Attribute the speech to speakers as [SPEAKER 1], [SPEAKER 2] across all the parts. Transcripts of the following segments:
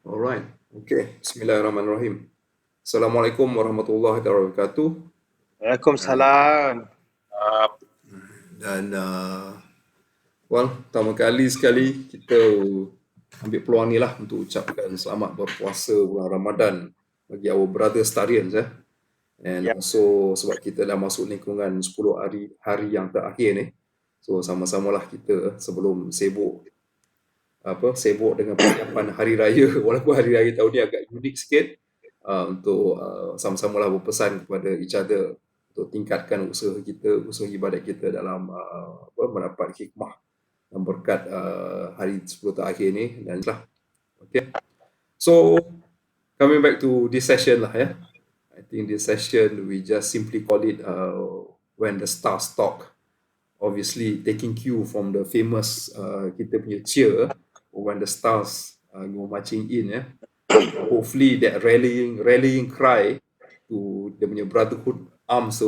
[SPEAKER 1] Alright, okay. Bismillahirrahmanirrahim. Assalamualaikum warahmatullahi wabarakatuh.
[SPEAKER 2] Waalaikumsalam.
[SPEAKER 1] Dan pertama kali sekali kita ambil peluang ni lah untuk ucapkan selamat berpuasa bulan Ramadan bagi our brother Starians and
[SPEAKER 2] Ya,
[SPEAKER 1] also sebab kita dah masuk lingkungan 10 hari yang terakhir ni. So sama-samalah kita sebelum sibuk dengan persiapan hari raya walaupun hari raya tahun ni agak unik sikit untuk sama-samalah berpesan kepada each other untuk tingkatkan usaha ibadat kita dalam mendapat hikmah dan berkat hari 10 terakhir ni dan lah. Okay. So coming back to this session lah ya. I think this session we just simply call it when the stars talk. Obviously taking cue from the famous kita punya cheer when the stars go marching in hopefully that rallying cry to the punya brotherhood arms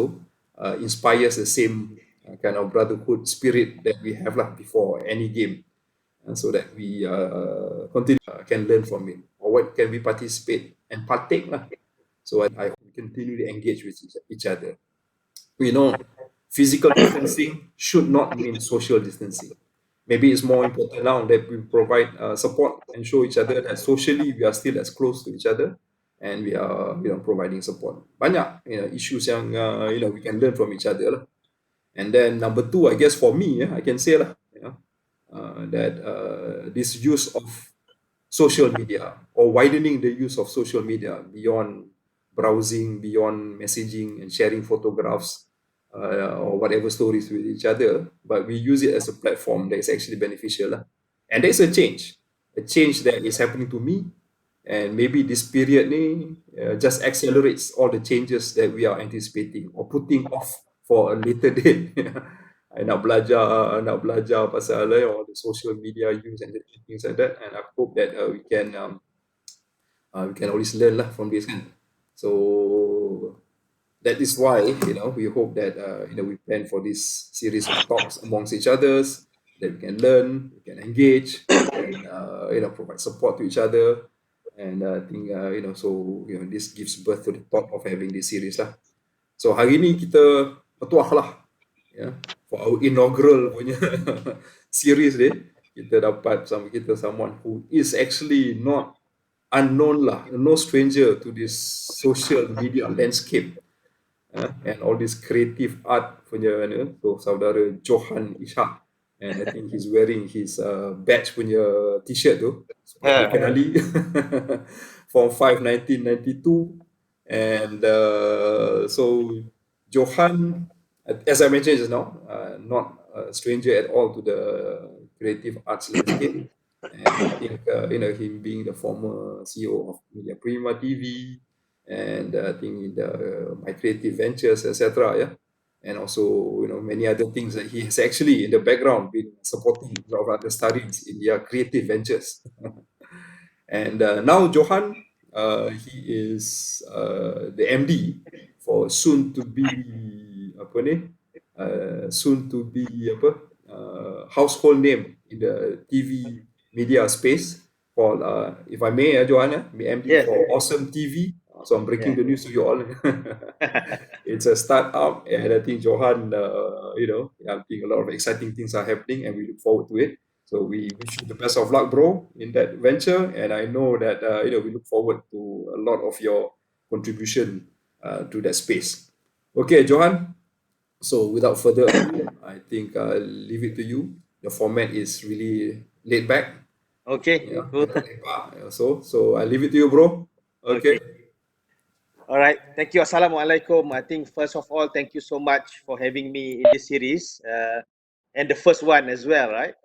[SPEAKER 1] inspires the same kind of brotherhood spirit that we have lah before any game so that we continue can learn from it or what can we participate and partake lah. So I hope we continue to engage with each other. We know physical distancing should not mean social distancing. Maybe it's more important now that we provide support and show each other that socially we are still as close to each other and we are providing support. Banyak issues yang we can learn from each other lah. And then number two, I guess for me, I can say lah, that this use of social media or widening the use of social media beyond browsing, beyond messaging and sharing photographs or whatever stories with each other, but we use it as a platform that is actually beneficial. And there's a change that is happening to me. And maybe this period just accelerates all the changes that we are anticipating or putting off for a later date. I nak belajar pasal all the social media use and things like that. And I hope that we can always learn lah from this. So that is why we hope that we plan for this series of talks amongst each others that we can learn, we can engage, and provide support to each other. And I think this gives birth to the thought of having this series lah. So hari ni kita petuah lah for our inaugural punya series ni. Kita dapat sama kita someone who is actually not unknown lah, no stranger to this social media landscape and all this creative art punya so saudara Johan Ishak, and I think he's wearing his batch punya t-shirt tu seperti kenali from 5 1992. And so Johan, as I mentioned just now, not a stranger at all to the creative arts landscape. And I think him being the former CEO of Media Prima TV, and I think in my creative ventures, etc. And also many other things that he has actually in the background been supporting a lot of other studies in their creative ventures. And now Johan, he is the MD for soon to be household name in the TV media space called, if I may, Johan, MD for Awesome TV. So I'm breaking the news to you all. It's a startup, and I think Johan, I think a lot of exciting things are happening, and we look forward to it. So we wish you the best of luck, bro, in that venture. And I know that we look forward to a lot of your contribution to that space. Okay, Johan. So without further ado, I think I'll leave it to you. The format is really laid back.
[SPEAKER 2] Okay. Cool.
[SPEAKER 1] So I leave it to you, bro. Okay.
[SPEAKER 2] All right. Thank you. Assalamualaikum. I think first of all, thank you so much for having me in this series, and the first one as well, right?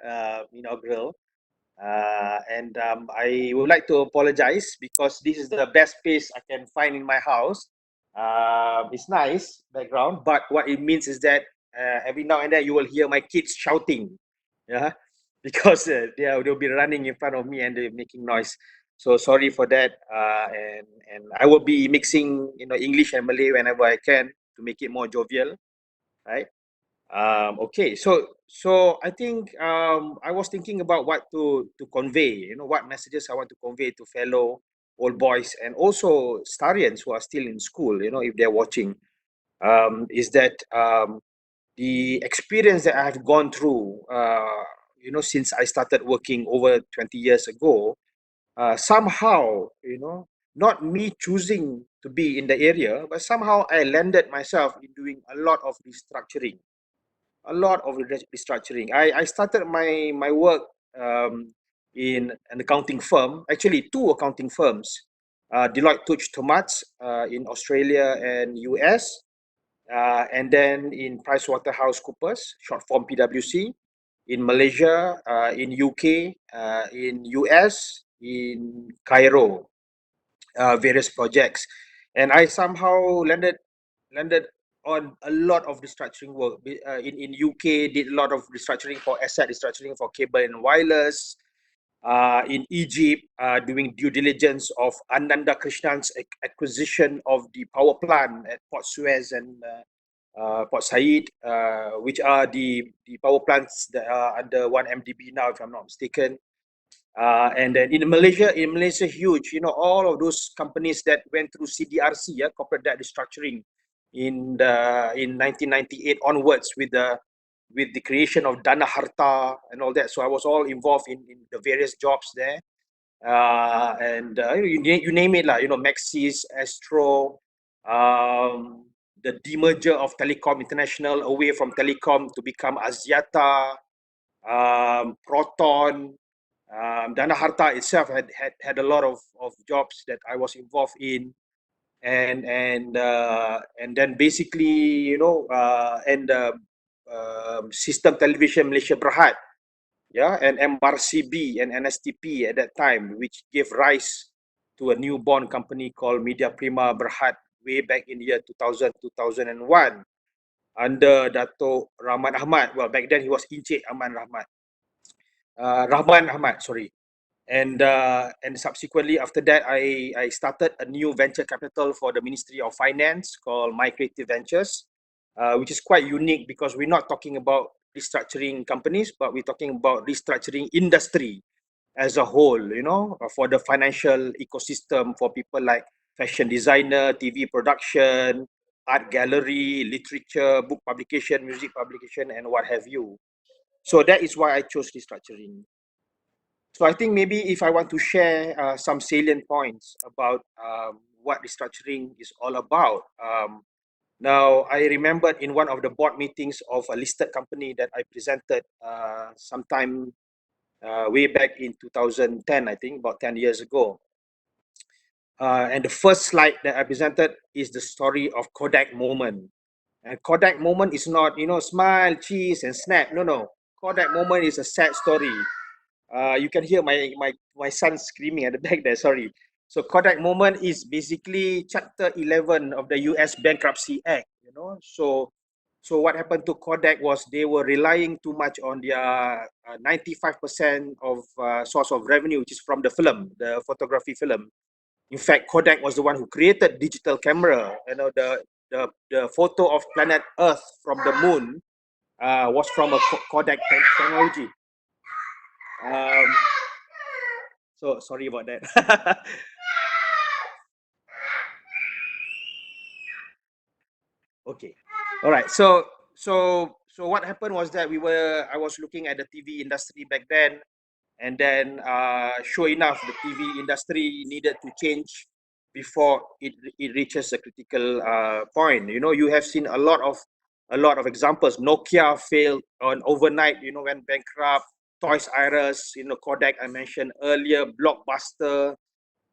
[SPEAKER 2] Inaugural. And I would like to apologize because this is the best space I can find in my house. It's nice background, but what it means is that every now and then you will hear my kids shouting, because they'll be running in front of me and they're making noise. So sorry for that. And I will be mixing English and Malay whenever I can to make it more jovial, right? Okay, so so I think I was thinking about what to convey, what messages I want to convey to fellow old boys and also Starians who are still in school, if they're watching, is that the experience that I have gone through, since I started working over 20 years ago, somehow, not me choosing to be in the area, but somehow I landed myself in doing a lot of restructuring. I started my work in an accounting firm, actually two accounting firms, Deloitte Touche Tohmatsu in Australia and US, and then in PricewaterhouseCoopers, short form PwC, in Malaysia, in UK, in US, in Cairo, various projects, and I somehow landed on a lot of restructuring work. In UK, did a lot of restructuring for asset restructuring for cable and wireless. In Egypt, doing due diligence of Ananda Krishnan's acquisition of the power plant at Port Suez and Port Said, which are the power plants that are under one MDB now, if I'm not mistaken. And then in Malaysia, huge, all of those companies that went through CDRC, corporate debt restructuring, in 1998 onwards with the creation of Dana Harta and all that. So I was all involved in the various jobs there, and you name it, Maxis, Astro, the demerger of Telecom International away from Telecom to become Axiata, Proton. Dana Harta itself had a lot of jobs that I was involved in, and then basically, and System Television Malaysia Berhad, and MRCB and NSTP at that time, which gave rise to a newborn company called Media Prima Berhad way back in the year 2000, 2001, under Dato' Rahman Ahmad. Well, back then he was Encik Rahman Ahmad, sorry. And subsequently after that, I started a new venture capital for the Ministry of Finance called My Creative Ventures, which is quite unique because we're not talking about restructuring companies, but we're talking about restructuring industry as a whole, for the financial ecosystem, for people like fashion designer, TV production, art gallery, literature, book publication, music publication, and what have you. So that is why I chose restructuring. So I think maybe if I want to share some salient points about what restructuring is all about. Now, I remembered in one of the board meetings of a listed company that I presented sometime way back in 2010, I think, about 10 years ago. And the first slide that I presented is the story of Kodak Moment. And Kodak Moment is not, smile, cheese, and snap. No. Kodak Moment is a sad story. You can hear my son screaming at the back there, sorry. So Kodak Moment is basically chapter 11 of the US Bankruptcy Act, So what happened to Kodak was they were relying too much on their 95% of source of revenue, which is from the film, the photography film. In fact, Kodak was the one who created digital camera. The photo of planet Earth from the moon was from a Kodak technology. So sorry about that. Okay. All right. So what happened was that I was looking at the TV industry back then, and then sure enough, the TV industry needed to change before it reaches a critical point. You have seen a lot of examples. Nokia failed on overnight. Went bankrupt. Toys R Us, Kodak I mentioned earlier, Blockbuster,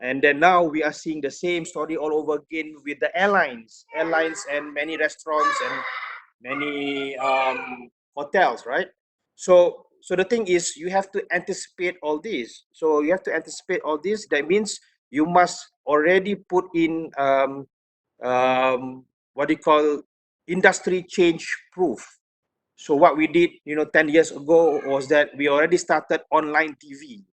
[SPEAKER 2] and then now we are seeing the same story all over again with the airlines and many restaurants and many hotels, right? So the thing is, you have to anticipate all this. So you have to anticipate all this. That means you must already put in what do you call industry change proof. So what we did, 10 years ago was that we already started online TV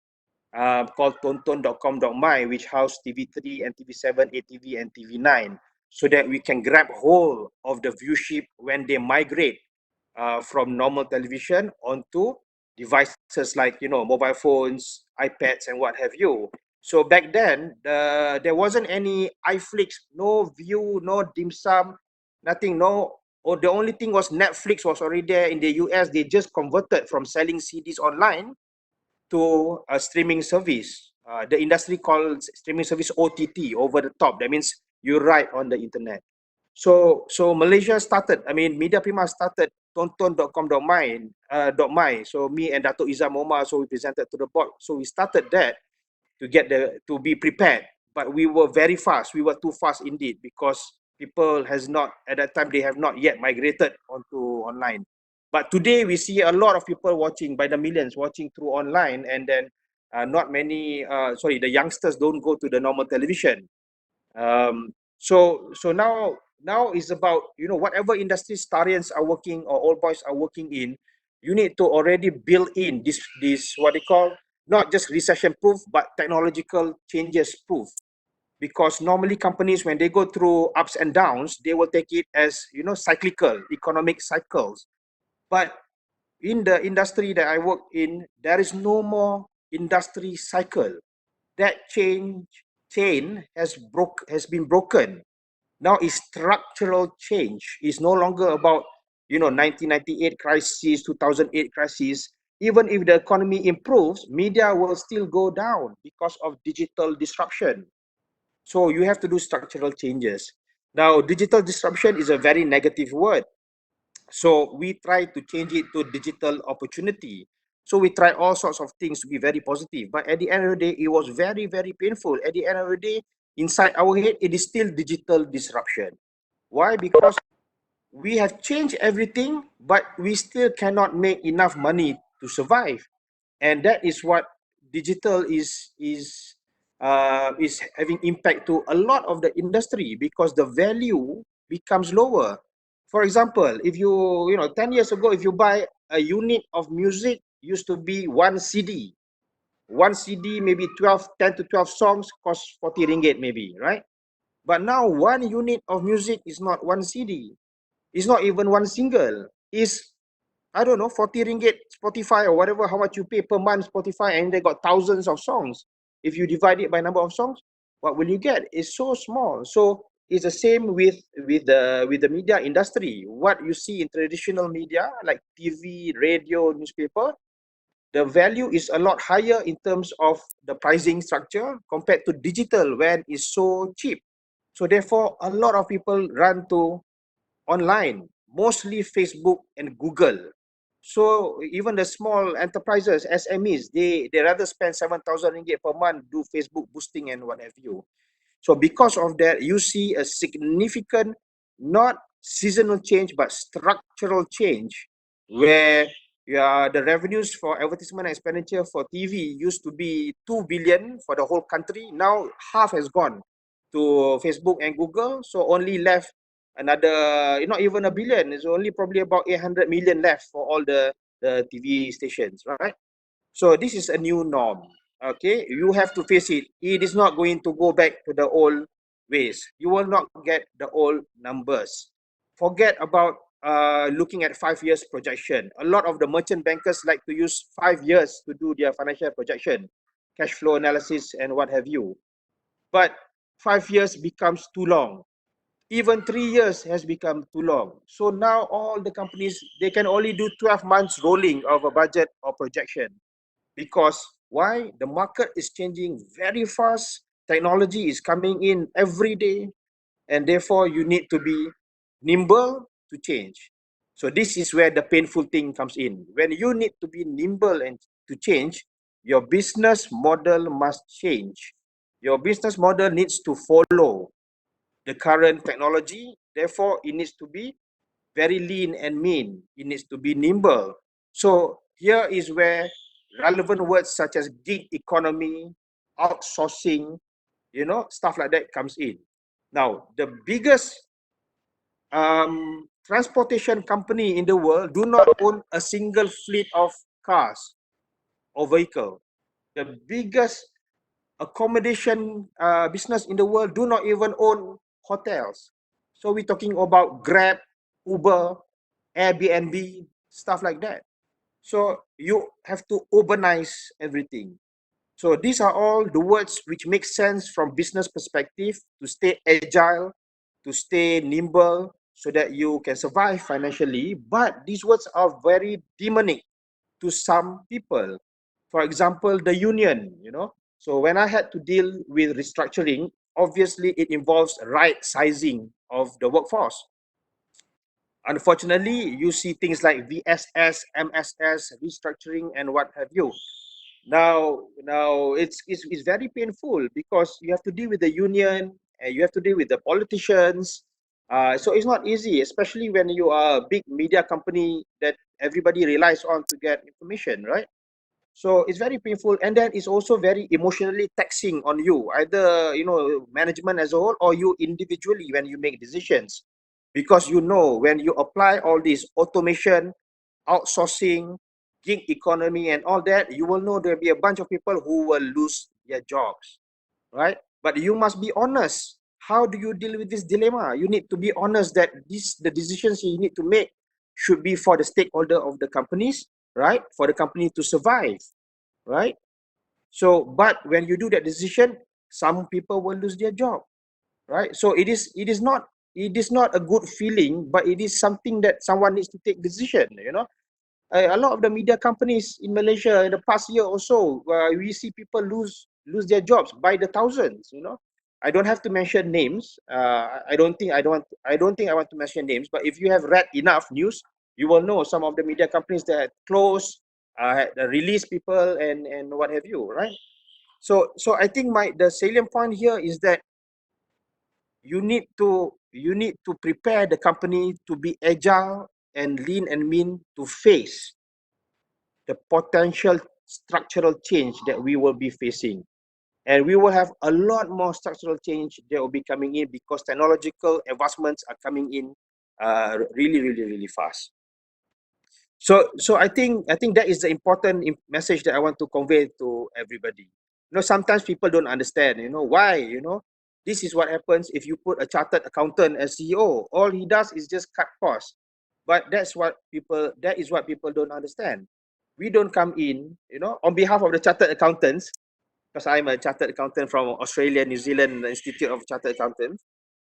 [SPEAKER 2] called tonton.com.my, which housed TV3 and TV7, ATV, and TV9, so that we can grab hold of the viewership when they migrate from normal television onto devices like mobile phones, iPads, and what have you. So back then, there wasn't any iFlix, no View, no Dim Sum, nothing. No, or the only thing was Netflix was already there in the US. They just converted from selling CDs online to a streaming service. The industry calls streaming service OTT, over the top. That means you write on the internet. So Malaysia started. I mean, Media Prima started tonton.com.my. So me and Dato' Izzah Momar, so we presented to the board. So we started that to be prepared. But we were very fast. We were too fast indeed, because people has not, at that time, they have not yet migrated onto online. But today we see a lot of people watching, by the millions, watching through online, and then not many. The youngsters don't go to the normal television. So now is about, whatever industry Starians are working or old boys are working in, you need to already build in this what they call, not just recession proof, but technological changes proof. Because normally companies, when they go through ups and downs, they will take it as, cyclical economic cycles. But in the industry that I work in, there is no more industry cycle. That chain has been broken. Now is structural change. It's no longer about 1998 crisis, 2008 crisis. Even if the economy improves, media will still go down because of digital disruption. So you have to do structural changes. Now, digital disruption is a very negative word. So we try to change it to digital opportunity. So we try all sorts of things to be very positive. But at the end of the day, it was very, very painful. At the end of the day, inside our head, it is still digital disruption. Why? Because we have changed everything, but we still cannot make enough money to survive. And that is what digital is having impact to a lot of the industry, because the value becomes lower. For example, if 10 years ago, if you buy a unit of music, used to be one CD, maybe 10 to 12 songs, cost 40 ringgit maybe, right? But now one unit of music is not one CD. It's not even one single. It's, I don't know, 40 ringgit Spotify, or whatever, how much you pay per month Spotify, and they got thousands of songs. If you divide it by number of songs, what will you get? It's so small. So it's the same with the media industry. What you see in traditional media like TV, radio, newspaper, the value is a lot higher in terms of the pricing structure compared to digital, when it's so cheap. So therefore, a lot of people run to online, mostly Facebook and Google. So even the small enterprises, SMEs, they rather spend 7,000 ringgit per month do Facebook boosting and what have you. So because of that, you see a significant, not seasonal change, but structural change, where the revenues for advertisement expenditure for TV used to be 2 billion for the whole country. Now half has gone to Facebook and Google, so only left another, not even a billion. It's only probably about 800 million left for all the TV stations, right? So this is a new norm. Okay, you have to face it. It is not going to go back to the old ways. You will not get the old numbers. Forget about looking at 5 years projection. A lot of the merchant bankers like to use 5 years to do their financial projection, cash flow analysis, and what have you. But 5 years becomes too long. Even 3 years has become too long. So now all the companies, they can only do 12 months rolling of a budget or projection. Because why? The market is changing very fast. Technology is coming in every day, and therefore you need to be nimble to change. So this is where the painful thing comes in. When you need to be nimble and to change, your business model must change. Your business model needs to follow the current technology. Therefore, it needs to be very lean and mean. It needs to be nimble. So here is where relevant words such as gig economy, outsourcing, stuff like that comes in. Now, the biggest transportation company in the world do not own a single fleet of cars or vehicle. The biggest accommodation business in the world do not even own hotels. So we're talking about Grab, Uber, Airbnb, stuff like that. So you have to urbanize everything. So these are all the words which make sense from business perspective to stay agile, to stay nimble, so that you can survive financially. But these words are very demonic to some people. For example, the union, So when I had to deal with restructuring, obviously it involves right sizing of the workforce. Unfortunately, you see things like VSS, MSS, restructuring, and what have you. Now it's very painful because you have to deal with the union and you have to deal with the politicians. So it's not easy, especially when you are a big media company that everybody relies on to get information, right? So it's very painful, and then it's also very emotionally taxing on you, either management as a whole or you individually when you make decisions, because when you apply all this automation, outsourcing, gig economy, and all that, you will know there'll be a bunch of people who will lose their jobs, right? But you must be honest. How do you deal with this dilemma? You need to be honest that the decisions you need to make should be for the stakeholder of the companies, right? For the company to survive, right? So, but when you do that decision, some people will lose their job, right? So it is not a good feeling, but it is something that someone needs to take decision. A lot of the media companies in Malaysia in the past year or so, we see people lose their jobs by the thousands. I don't have to mention names. I don't think I want to mention names. But if you have read enough news, you will know some of the media companies that closed, had release people, and what have you, right? So I think the salient point here is that you need to prepare the company to be agile and lean and mean to face the potential structural change that we will be facing. And we will have a lot more structural change that will be coming in because technological advancements are coming in really, really, really fast. So I think that is the important message that I want to convey to everybody. Sometimes people don't understand, why, this is what happens if you put a chartered accountant as CEO. All he does is just cut costs. But that is what people don't understand. We don't come in, on behalf of the chartered accountants, because I'm a chartered accountant from Australia, New Zealand Institute of Chartered Accountants.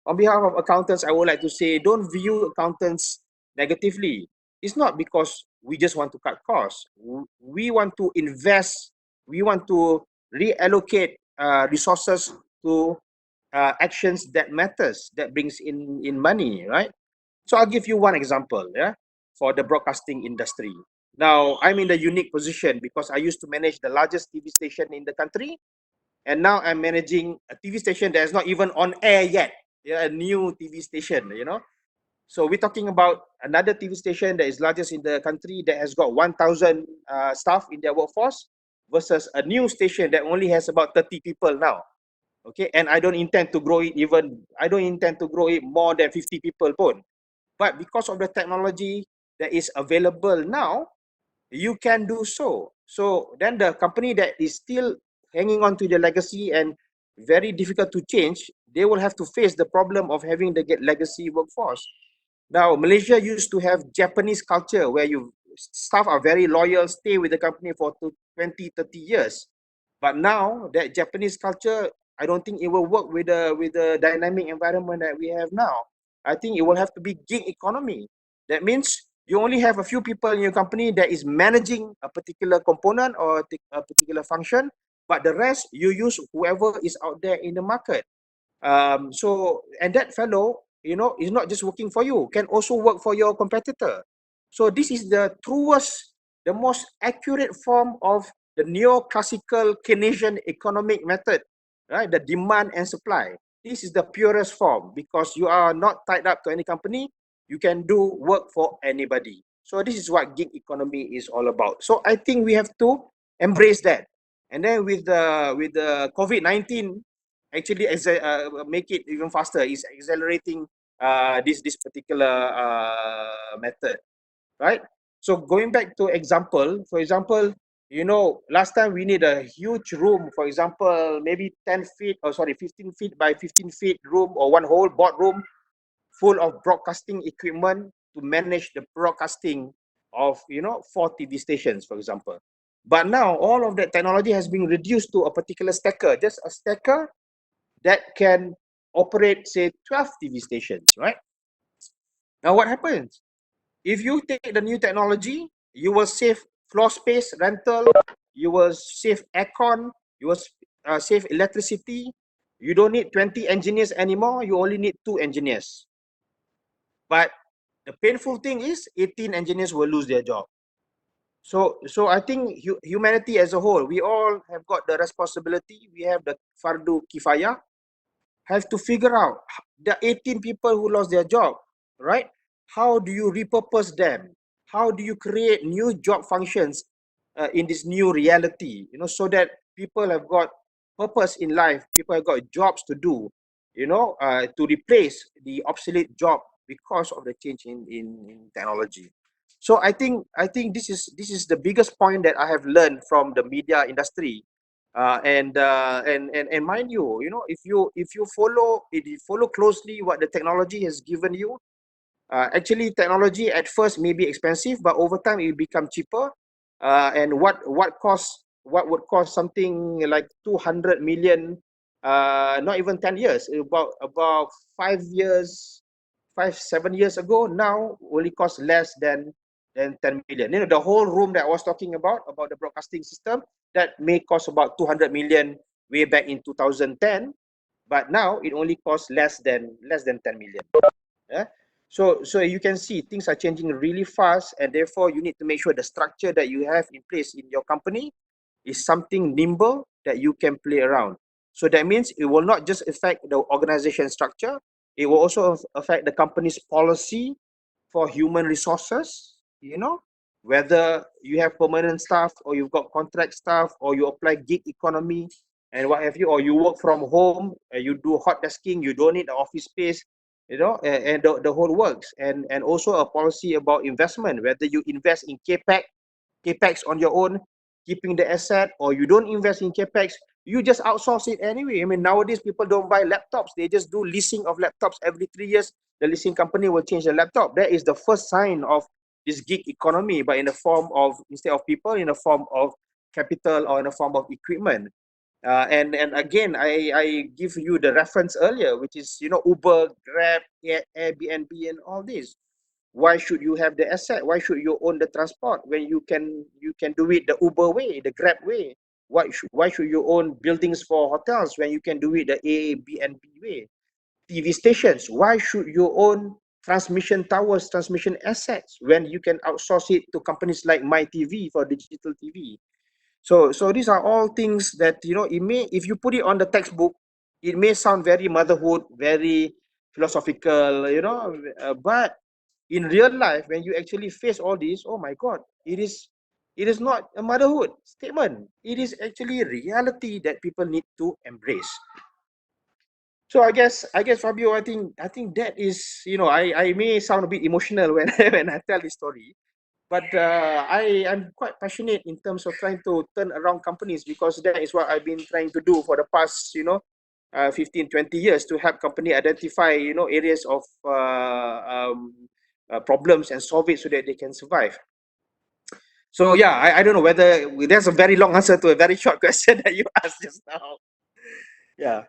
[SPEAKER 2] On behalf of accountants, I would like to say, don't view accountants negatively. It's not because we just want to cut costs. We want to invest. We want to reallocate resources to actions that matters, that brings in money, right? So I'll give you one example, yeah, for the broadcasting industry. Now, I'm in the unique position because I used to manage the largest TV station in the country, and now I'm managing a TV station that is not even on air yet. Yeah, a new TV station. So we're talking about another TV station that is largest in the country that has got 1,000 staff in their workforce versus a new station that only has about 30 people now. Okay, and I don't intend to grow it more than 50 people pun. But because of the technology that is available now, you can do so. So then the company that is still hanging on to the legacy and very difficult to change, they will have to face the problem of having the legacy workforce. Now, Malaysia used to have Japanese culture where staff are very loyal, stay with the company for 20, 30 years. But now that Japanese culture, I don't think it will work with the dynamic environment that we have now. I think it will have to be gig economy. That means you only have a few people in your company that is managing a particular component or a particular function, but the rest you use whoever is out there in the market. And that fellow, is not just working for you, can also work for your competitor. So this is the most accurate form of the neoclassical Keynesian economic method, right? The demand and supply. This is the purest form because you are not tied up to any company. You can do work for anybody. So this is what gig economy is all about. So I think we have to embrace that. And then with the COVID-19, actually make it even faster, is accelerating this particular method, right? So going back to example, for example, last time we need a huge room, for example, maybe 10 feet, 15 feet by 15 feet room, or one whole boardroom full of broadcasting equipment to manage the broadcasting of 4 TV stations, for example. But now all of that technology has been reduced to a particular stacker, just a stacker that can operate, say, 12 TV stations, right? Now what happens? If you take the new technology, you will save floor space rental, you will save aircon, you will save electricity. You don't need 20 engineers anymore, you only need 2 engineers. But the painful thing is 18 engineers will lose their job. So I think humanity as a whole, we all have got the responsibility, we have the fardu kifayah, have to figure out the 18 people who lost their job, right? How do you repurpose them? How do you create new job functions in this new reality? So that people have got purpose in life, people have got jobs to do, to replace the obsolete job because of the change in technology. So I think this is the biggest point that I have learned from the media industry. And mind you, if you follow closely what the technology has given you, actually technology at first may be expensive, but over time it become cheaper. And what would cost something like 200 million, not even 10 years, about 5 years, 7 years ago, now only cost less than 10 million. The whole room that I was talking about the broadcasting system, that may cost about 200 million way back in 2010, but now it only costs less than 10 million. Yeah. So you can see things are changing really fast, and therefore you need to make sure the structure that you have in place in your company is something nimble that you can play around. So that means it will not just affect the organization structure, it will also affect the company's policy for human resources, whether you have permanent staff or you've got contract staff, or you apply gig economy and what have you, or you work from home, you do hot desking, you don't need the office space, and the whole works. And also a policy about investment, whether you invest in capex on your own, keeping the asset, or you don't invest in capex, you just outsource it anyway. I mean, nowadays people don't buy laptops, they just do leasing of laptops every 3 years. The leasing company will change the laptop. That is the first sign of this gig economy, but in the form of, instead of people, in the form of capital or in the form of equipment. And again, I give you the reference earlier, which is Uber, Grab, Airbnb, and all this. Why should you have the asset? Why should you own the transport when you can do it the Uber way, the Grab way? Why should you own buildings for hotels when you can do it the Airbnb way? TV stations, why should you own transmission towers, transmission assets when you can outsource it to companies like MyTV for digital TV? So these are all things that it may, if you put it on the textbook, it may sound very motherhood, very philosophical, but in real life, when you actually face all this, oh my God, it is not a motherhood statement. It is actually a reality that people need to embrace. So I guess Fabio, I think that is, I may sound a bit emotional when when I tell this story, but I'm quite passionate in terms of trying to turn around companies, because that is what I've been trying to do for the past 15, 20 years, to help company identify areas of problems and solve it so that they can survive. So yeah, I don't know whether that's a very long answer to a very short question that you asked just now. Yeah.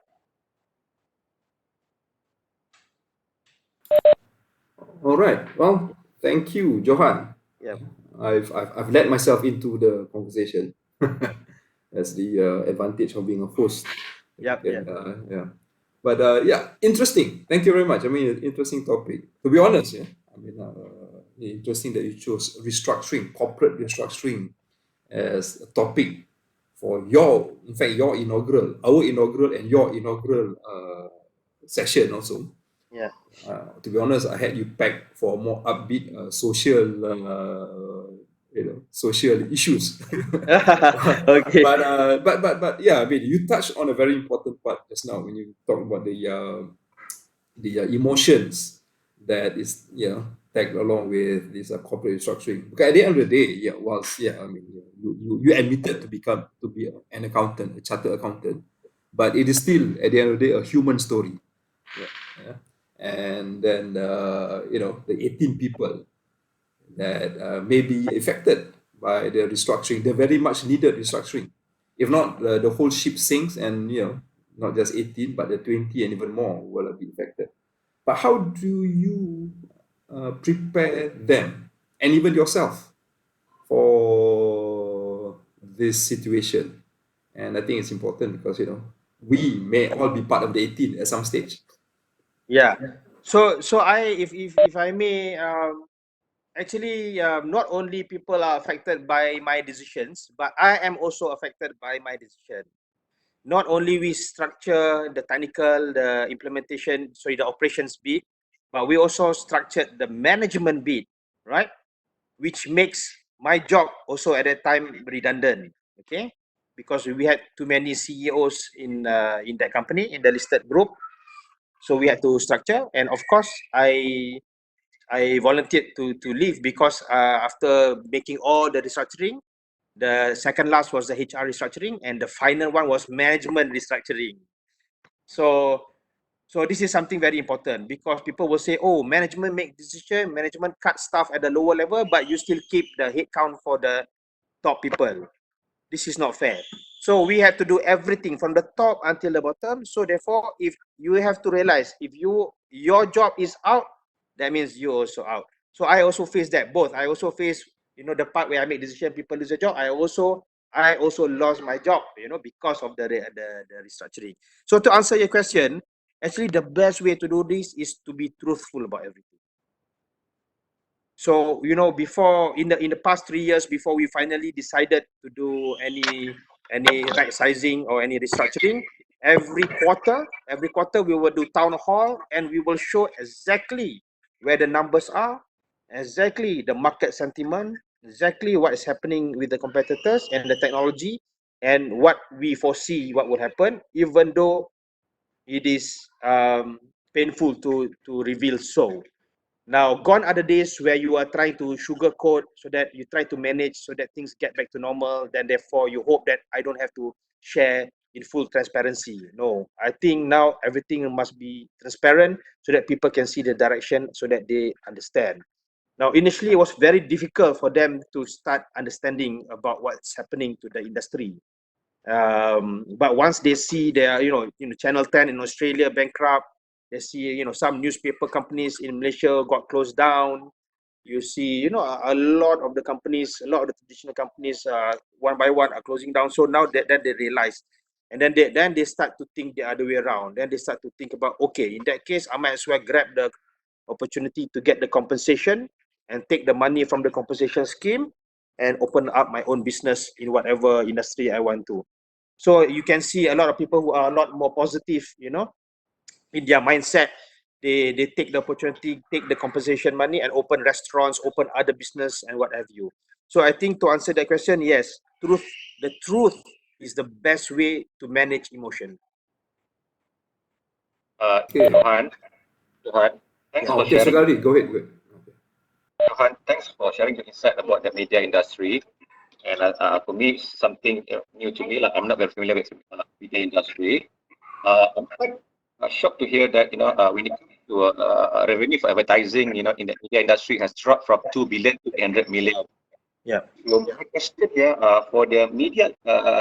[SPEAKER 1] All right. Well, thank you, Johan.
[SPEAKER 2] Yeah.
[SPEAKER 1] I've led myself into the conversation. That's the advantage of being a host.
[SPEAKER 2] Yep.
[SPEAKER 1] Yeah. Yeah. But yeah, interesting. Thank you very much. I mean, interesting topic. To be honest, yeah. I mean, interesting that you chose restructuring, corporate restructuring, as a topic for in fact, your inaugural, our inaugural, and your inaugural session also.
[SPEAKER 2] Yeah.
[SPEAKER 1] To be honest, I had you pegged for more upbeat social, social issues.
[SPEAKER 2] Okay.
[SPEAKER 1] But yeah, I mean, you touched on a very important part just now when you talk about the emotions that is tagged along with this corporate restructuring. Because at the end of the day, I mean, you admitted to be an accountant, a chartered accountant, but it is still at the end of the day a human story. Yeah. and then the 18 people that may be affected by the restructuring, the very much needed restructuring. If not, the whole ship sinks, and not just 18, but the 20 and even more will be affected. But how do you prepare them and even yourself for this situation? And I think it's important because we may all be part of the 18 at some stage.
[SPEAKER 2] Yeah. So if I may, actually, not only people are affected by my decisions, but I am also affected by my decision. Not only we structure the technical, the implementation, sorry, the operations bit, but we also structured the management bit, right? Which makes my job also at that time redundant, okay? Because we had too many CEOs in that company, in the listed group. So we had to structure, and of course, I volunteered to leave because after making all the restructuring, the second last was the HR restructuring, and the final one was management restructuring. So this is something very important, because people will say, oh, management make decision, management cut staff at the lower level, but you still keep the headcount for the top people. This is not fair. So we have to do everything from the top until the bottom. So therefore, if you have to realize, if your job is out, that means you also out. So I also face that both. I also face, the part where I make decision, people lose their job. I also lost my job, because of the restructuring. So to answer your question, actually the best way to do this is to be truthful about everything. So before, in the past 3 years, before we finally decided to do any right sizing or any restructuring, every quarter we will do town hall, and we will show exactly where the numbers are, exactly the market sentiment, exactly what is happening with the competitors and the technology, and what we foresee what will happen, even though it is painful to reveal so. Now, gone are the days where you are trying to sugarcoat, so that you try to manage so that things get back to normal. Then, therefore, you hope that I don't have to share in full transparency. No, I think now everything must be transparent so that people can see the direction, so that they understand. Now, initially, it was very difficult for them to start understanding about what's happening to the industry. But once they see their, Channel 10 in Australia bankrupt, they see, some newspaper companies in Malaysia got closed down. You see, a lot of the companies, a lot of the traditional companies, one by one are closing down. So now that they realize, and then they start to think the other way around. Then they start to think about, okay, in that case, I might as well grab the opportunity to get the compensation and take the money from the compensation scheme and open up my own business in whatever industry I want to. So you can see a lot of people who are a lot more positive, in their mindset. They take the opportunity, take the compensation money, and open restaurants, open other business, and what have you. So I think, to answer that question, yes, the truth is the best way to manage emotion.
[SPEAKER 1] Okay.
[SPEAKER 3] Johan, thanks
[SPEAKER 1] Oh,
[SPEAKER 3] for
[SPEAKER 1] okay,
[SPEAKER 3] sharing.
[SPEAKER 1] Sugari, go ahead. Okay.
[SPEAKER 3] Johan, thanks for sharing your insight about the media industry. And for me, something new to me. Like, I'm not very familiar with media industry. I'm quite shocked to hear that when it comes to revenue for advertising, in the media industry has dropped from 2 billion to 800 million.
[SPEAKER 2] Yeah.
[SPEAKER 3] So my question here, for the media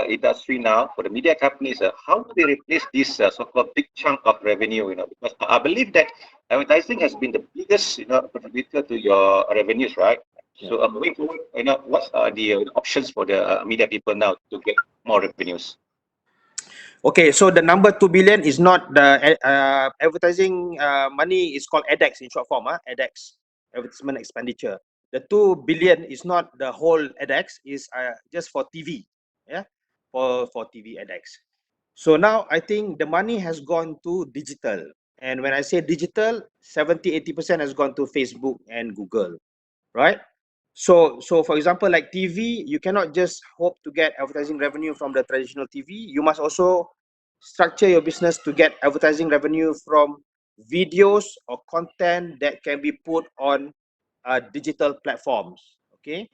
[SPEAKER 3] industry now, for the media companies, how do they replace this so-called big chunk of revenue? Because I believe that advertising has been the biggest, contributor to your revenues, right? So moving forward, what are the options for the media people now to get more revenues?
[SPEAKER 2] Okay, so the number 2 billion is not the advertising money. Is called ADEX in short form, ADEX, advertisement expenditure. The 2 billion is not the whole ADEX, is just for TV, yeah, for TV ADEX. So now I think the money has gone to digital. And when I say digital, 70-80% has gone to Facebook and Google, right? So for example, like TV, you cannot just hope to get advertising revenue from the traditional TV. You must also structure your business to get advertising revenue from videos or content that can be put on digital platforms. Okay,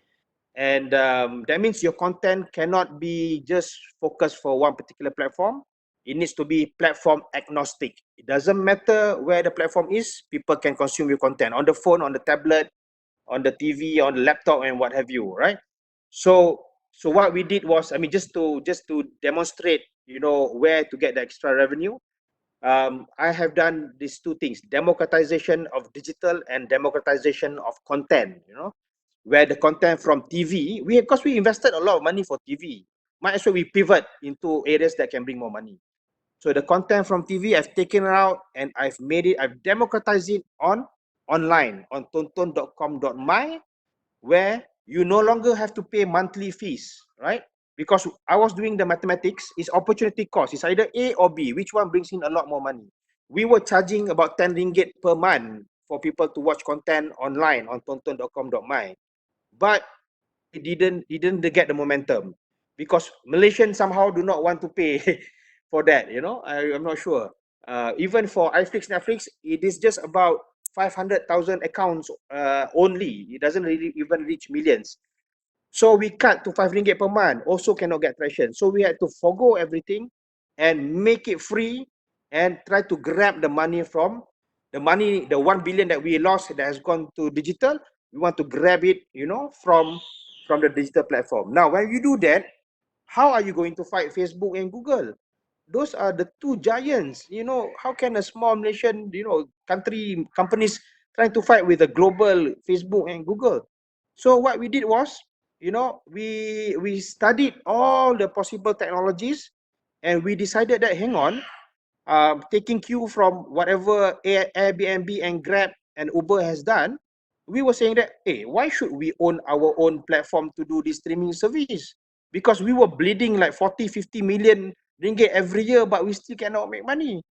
[SPEAKER 2] and that means your content cannot be just focused for one particular platform. it needs to be platform agnostic. It doesn't matter where the platform is, people can consume your content on the phone, on the tablet, on the TV, on the laptop, and what have you, right? So what we did was, I mean, just to demonstrate, you know, where to get the extra revenue. I have done these two things: democratization of digital and democratization of content. You know, where the content from TV, because we invested a lot of money for TV, might as well we pivot into areas that can bring more money. So the content from TV, I've taken it out and I've democratized it on online on tonton.com.my, where you no longer have to pay monthly fees, right? Because I was doing the mathematics, it's opportunity cost. It's either A or B. Which one brings in a lot more money? We were charging about 10 ringgit per month for people to watch content online on tonton.com.my. But it didn't get the momentum because Malaysians somehow do not want to pay for that, you know. I'm not sure. Even for iFlix, Netflix, it is just about 500,000 accounts only. It doesn't really even reach millions. So we cut to 5 ringgit per month, also cannot get traction. So we had to forgo everything and make it free and try to grab the money from the 1 billion that we lost that has gone to digital. We want to grab it, you know, from the digital platform. Now, when you do that, how are you going to fight Facebook and Google? Those are the two giants. You know, how can a small Malaysian, you know, companies trying to fight with a global Facebook and Google? So what we did was, you know, we studied all the possible technologies, and we decided that, hang on, taking cue from whatever Airbnb and Grab and Uber has done, we were saying that, hey, why should we own our own platform to do this streaming service? Because we were bleeding like 40, 50 million ringgit every year, but we still cannot make money.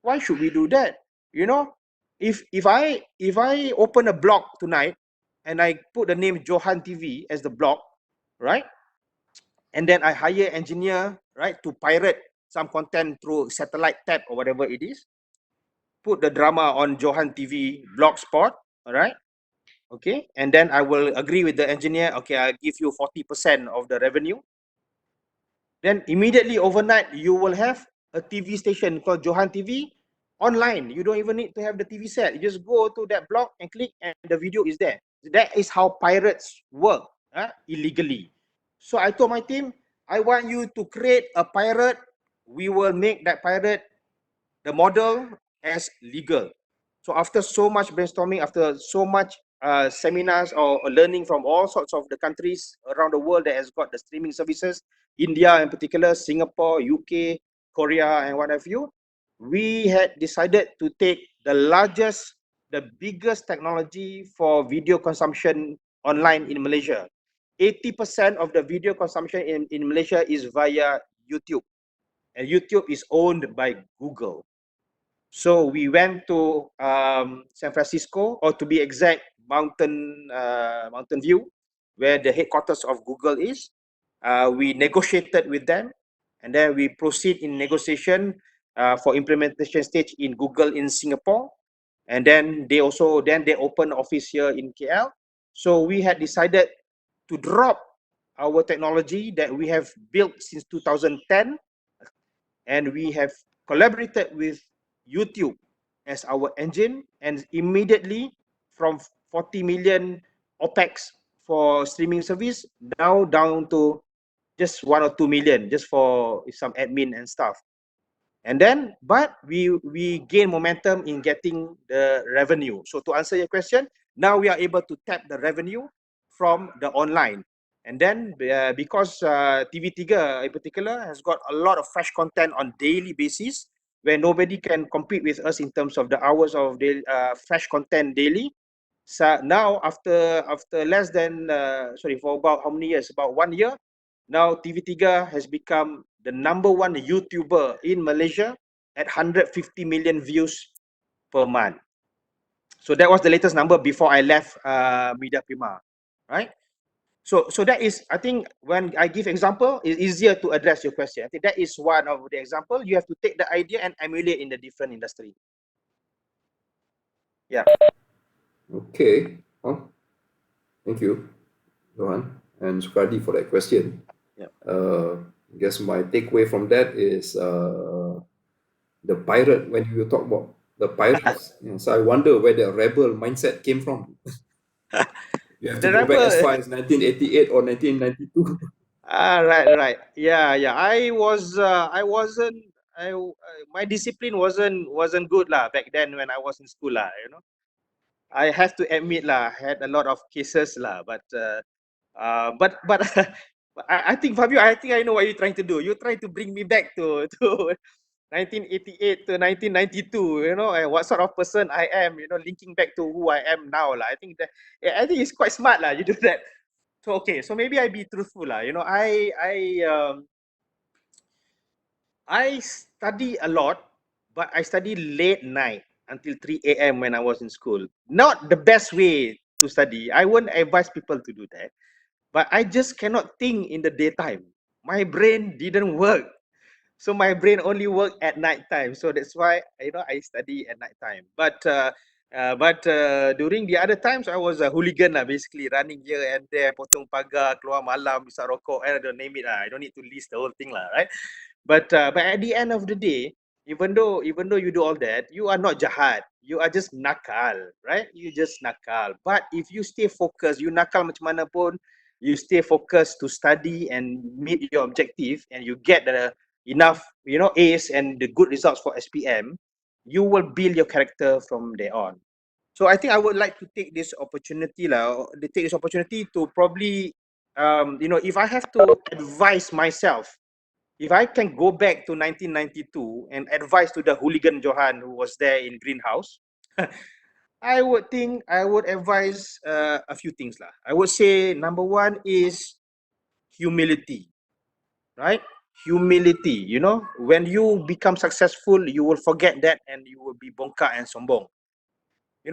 [SPEAKER 2] Why should we do that? You know, if I open a blog tonight and I put the name Johan TV as the blog, right? And then I hire engineer, right, to pirate some content through satellite tab or whatever it is, put the drama on Johan TV Blogspot, all right? Okay, and then I will agree with the engineer, okay, I'll give you 40% of the revenue. Then immediately overnight, you will have a TV station called Johan TV online. You don't even need to have the TV set. You just go to that blog and click and the video is there. That is how pirates work, illegally. So I told my team, I want you to create a pirate. We will make that pirate, the model, as legal. So after so much brainstorming, after so much seminars or learning from all sorts of the countries around the world that has got the streaming services, India in particular, Singapore, UK, Korea, and what have you, we had decided to take the biggest technology for video consumption online in Malaysia. 80% of the video consumption in Malaysia is via YouTube, and YouTube is owned by Google. So we went to San Francisco, or to be exact, Mountain View, where the headquarters of Google is. We negotiated with them, and then we proceed in negotiation for implementation stage in Google in Singapore, and then they open office here in KL. So we had decided to drop our technology that we have built since 2010, and we have collaborated with YouTube as our engine, and immediately from 40 million OPEX for streaming service, now down to just 1 or 2 million just for some admin and stuff. And then, but we gain momentum in getting the revenue. So to answer your question, now we are able to tap the revenue from the online. And then because TV3 in particular has got a lot of fresh content on daily basis, where nobody can compete with us in terms of the hours of fresh content daily. So now after less than for about how many years? About 1 year. Now TV3 has become the #1 YouTuber in Malaysia at 150 million views per month. So that was the latest number before I left Media Prima, right? So that is, I think, when I give example, it's easier to address your question. I think that is one of the example. You have to take the idea and emulate in the different industry. Yeah.
[SPEAKER 1] Okay. Well, thank you, Johan and Sukardi, for that question.
[SPEAKER 2] Yeah.
[SPEAKER 1] I guess my takeaway from that is the pirate, when you talk about the pirates, so I wonder where the rebel mindset came from. You have to
[SPEAKER 2] The
[SPEAKER 1] go back as
[SPEAKER 2] rebel.
[SPEAKER 1] far as 1988 or 1992.
[SPEAKER 2] Right. Yeah. My discipline wasn't good lah back then when I was in school lah. I have to admit lah, I had a lot of cases lah, but I think Fabio, I think I know what you're trying to do. You're trying to bring me back to 1988 to 1992. And what sort of person I am. Linking back to who I am now lah. I think it's quite smart lah. You do that. So okay, so maybe I be truthful lah. I study a lot, but I study late night until 3 a.m. when I was in school. Not the best way to study. I wouldn't advise people to do that. But I just cannot think in the daytime. My brain didn't work. So my brain only work at night time. So that's why I study at night time. But during the other times, I was a hooligan lah, basically running here and there, potong pagar, keluar malam, bisa rokok, I don't name it lah. I don't need to list the whole thing lah, right? But at the end of the day, even though you do all that, you are not jahat. You are just nakal, right? You just nakal. But if you stay focused, you nakal macam mana pun, you stay focused to study and meet your objective, and you get enough, A's and the good results for SPM, you will build your character from there on. So I think I would like to take this opportunity to probably, if I have to advise myself, if I can go back to 1992 and advise to the hooligan Johan who was there in Greenhouse, I would advise a few things lah. I would say number one is humility, right? Humility. When you become successful, you will forget that and you will be bongkak and sombong.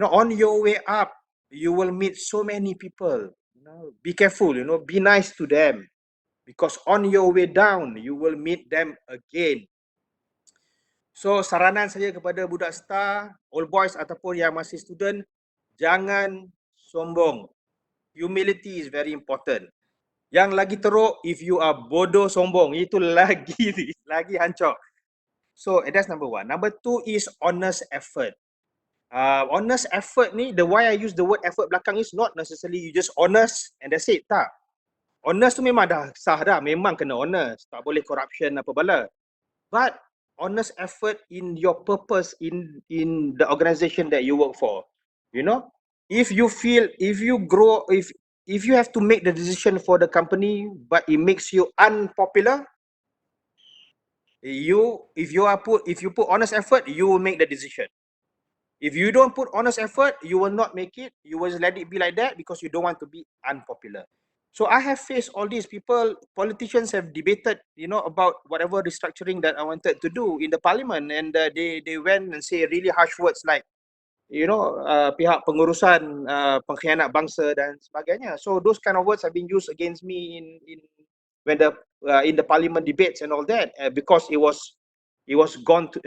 [SPEAKER 2] On your way up, you will meet so many people. Be careful. Be nice to them. Because on your way down, you will meet them again. So saranan saya kepada budak star, old boys ataupun yang masih student, jangan sombong. Humility is very important. Yang lagi teruk, if you are bodoh sombong, itu lagi hancur. So that's number one. Number two is honest effort. Honest effort ni, the why I use the word effort belakang is not necessarily you just honest and that's it. Tak. Honest tu memang dah sah dah, memang kena honest. Tak boleh corruption apa bala. But honest effort in your purpose in the organization that you work for. If you have to make the decision for the company, but it makes you unpopular, if you put honest effort, you will make the decision. If you don't put honest effort, you will not make it. You will let it be like that because you don't want to be unpopular. So I have faced all these people. Politicians have debated, about whatever restructuring that I wanted to do in the parliament, and they went and say really harsh words like, pihak pengurusan pengkhianat bangsa dan sebagainya. So those kind of words have been used against me in the parliament debates and all that, because it was gone to,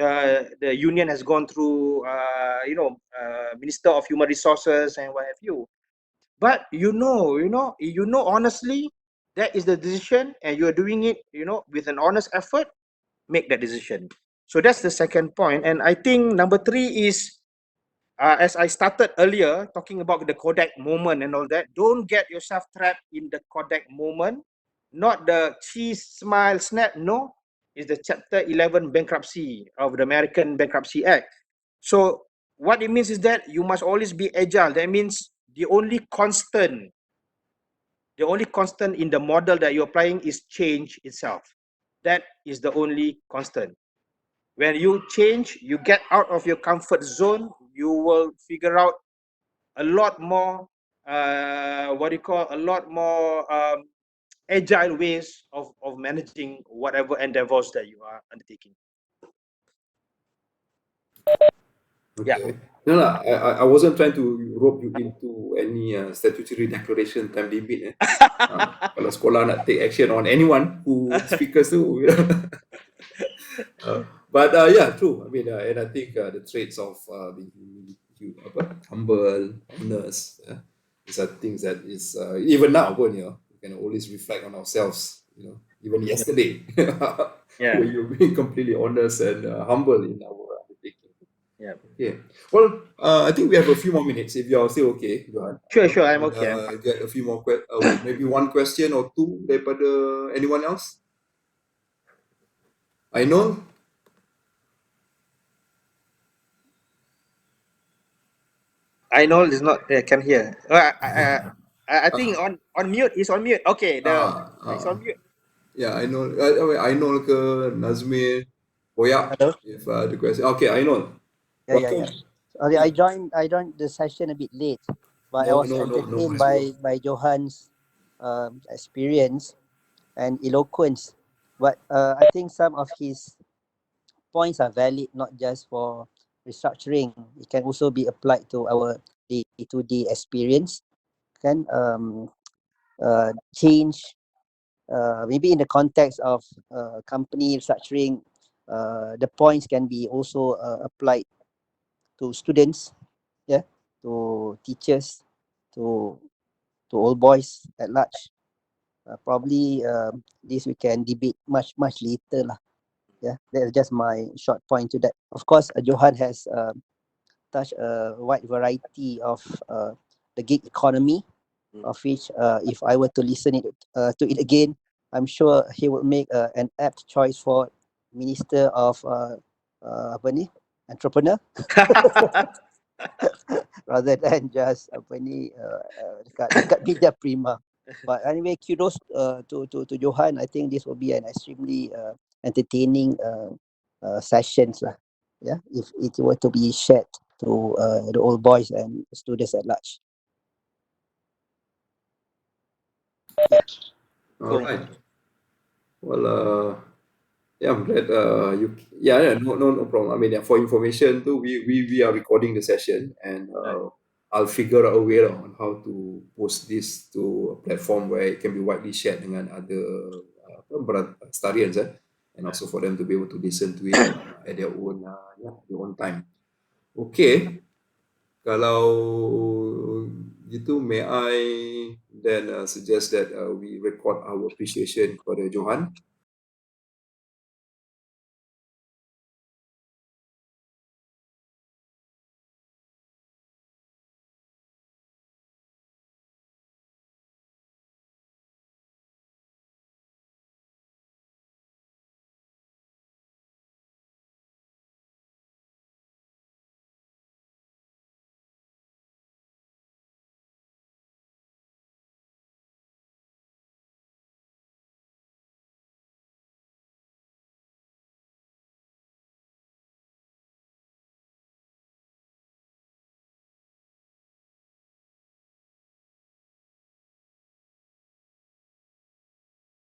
[SPEAKER 2] the union has gone through Minister of Human Resources and what have you. But honestly, that is the decision, and you are doing it, with an honest effort, make that decision. So that's the second point. And I think number three is, as I started earlier, talking about the Kodak moment and all that, don't get yourself trapped in the Kodak moment, not the cheese, smile, snap. No, it's the Chapter 11 bankruptcy of the American Bankruptcy Act. So what it means is that you must always be agile. That means the only constant in the model that you're applying is change itself. That is the only constant. When you change, you get out of your comfort zone, you will figure out a lot more, agile ways of managing whatever endeavors that you are undertaking.
[SPEAKER 1] Okay.
[SPEAKER 2] Yeah.
[SPEAKER 1] No lah, I wasn't trying to rope you into any statutory declaration time limit. Kalau sekolah nak take action on anyone who speakers tu. But yeah, true. I mean, and I think the traits of being humble, honest, these are things that is even now, we can always reflect on ourselves. Even yesterday,
[SPEAKER 2] Yeah.
[SPEAKER 1] where you're being completely honest and humble in our
[SPEAKER 2] Yeah.
[SPEAKER 1] Okay. Well, I think we have a few more minutes if you are still okay, Johan.
[SPEAKER 2] Sure, I'm okay.
[SPEAKER 1] Get a few more maybe one question or two daripada anyone else. Ainul?
[SPEAKER 2] I know it's not. Can hear. I think on mute. He's on mute. Okay. He's on mute.
[SPEAKER 1] Yeah, Ainul ke Nazmir, Boyak,
[SPEAKER 4] Hello.
[SPEAKER 1] if the question. Okay, Ainul.
[SPEAKER 4] Yeah.
[SPEAKER 1] Welcome.
[SPEAKER 4] Sorry, I joined the session a bit late, but I was
[SPEAKER 1] No
[SPEAKER 4] entertained
[SPEAKER 1] worries, bro.
[SPEAKER 4] by Johan's experience and eloquence. But I think some of his points are valid, not just for restructuring. It can also be applied to our day-to-day experience. Can change maybe in the context of company restructuring. The points can be also applied to students, yeah, to teachers, to old boys at large. Probably this we can debate much later lah. Yeah, that's just my short point to that. Of course, Johan has touched a wide variety of the gig economy, of which if I were to listen to it again, I'm sure he would make an apt choice for Minister of apa ni, entrepreneur rather than just dekat media prima. But anyway, kudos to Johan. I think this will be an extremely entertaining sessions lah. Yeah, if it were to be shared to the old boys and students at large.
[SPEAKER 1] All right. Well, yeah, I'm glad yeah, no problem. I mean, yeah, for information too, we are recording the session, and I'll figure out a way on how to post this to a platform where it can be widely shared dengan other Starians, and also for them to be able to listen to it at their own time. Okay, kalau gitu, may I then suggest that we record our appreciation kepada Johan